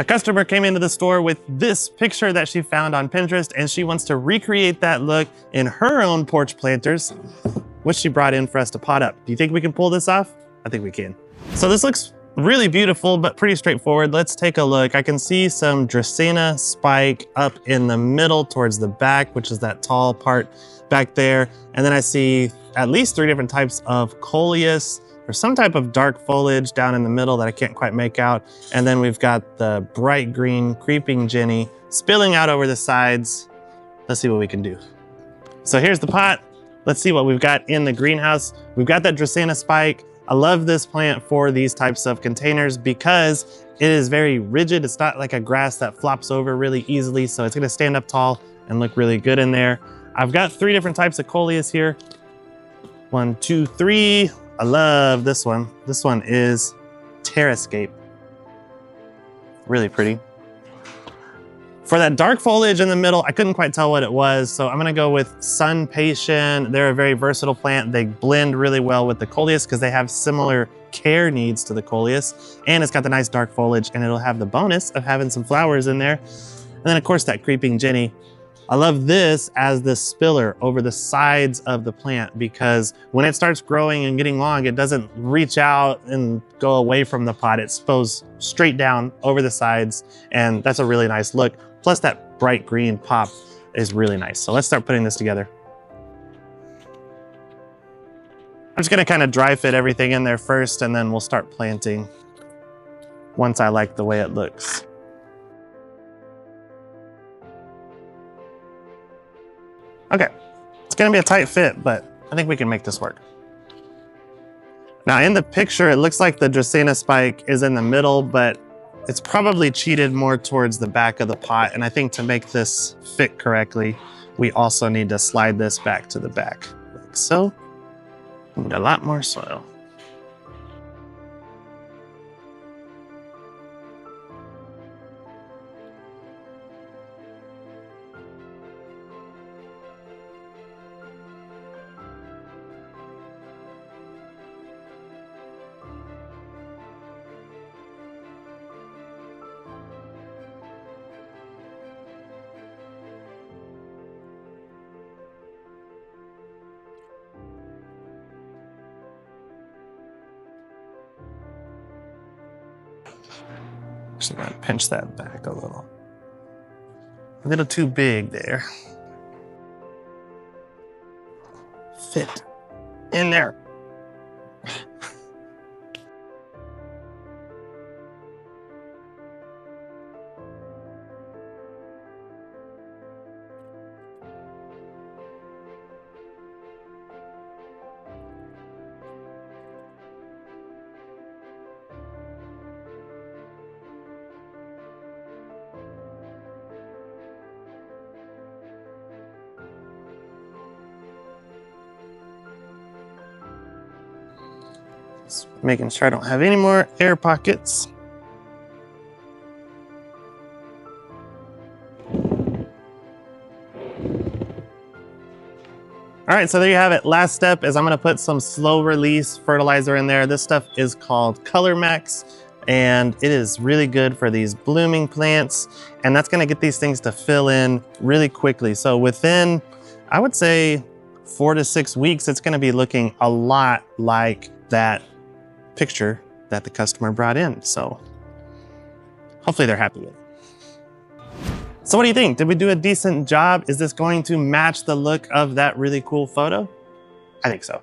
A customer came into the store with this picture that she found on Pinterest, and she wants to recreate that look in her own porch planters, which she brought in for us to pot up. Do you think we can pull this off? I think we can. So this looks really beautiful, but pretty straightforward. Let's take a look. I can see some Dracaena spike up in the middle towards the back, which is that tall part back there. And then I see at least 3 different types of Coleus. There's some type of dark foliage down in the middle that I can't quite make out. And then we've got the bright green creeping Jenny spilling out over the sides. Let's see what we can do. So here's the pot. Let's see what we've got in the greenhouse. We've got that Dracaena spike. I love this plant for these types of containers because it is very rigid. It's not like a grass that flops over really easily. So it's gonna stand up tall and look really good in there. I've got 3 different types of Coleus here. 1, 2, 3. I love this one. This one is Terrascape. Really pretty. For that dark foliage in the middle, I couldn't quite tell what it was, so I'm gonna go with Sun Patient. They're a very versatile plant. They blend really well with the Coleus because they have similar care needs to the Coleus, and it's got the nice dark foliage, and it'll have the bonus of having some flowers in there. And then of course that Creeping Jenny. I love this as the spiller over the sides of the plant because when it starts growing and getting long, it doesn't reach out and go away from the pot. It goes straight down over the sides, and that's a really nice look. Plus that bright green pop is really nice. So let's start putting this together. I'm just gonna kind of dry fit everything in there first, and then we'll start planting once I like the way it looks. Okay, it's gonna be a tight fit, but I think we can make this work. Now in the picture, it looks like the Dracaena spike is in the middle, but it's probably cheated more towards the back of the pot. And I think to make this fit correctly, we also need to slide this back to the back, like so. Need a lot more soil. Actually, I'm gonna pinch that back a little. A little too big there. Fit in there. Just making sure I don't have any more air pockets. All right, so there you have it. Last step is I'm gonna put some slow release fertilizer in there. This stuff is called Color Max, and it is really good for these blooming plants, and that's gonna get these things to fill in really quickly. So within, I would say 4 to 6 weeks, it's gonna be looking a lot like that picture that the customer brought in. So hopefully they're happy with it. So what do you think? Did we do a decent job? Is this going to match the look of that really cool photo? I think so.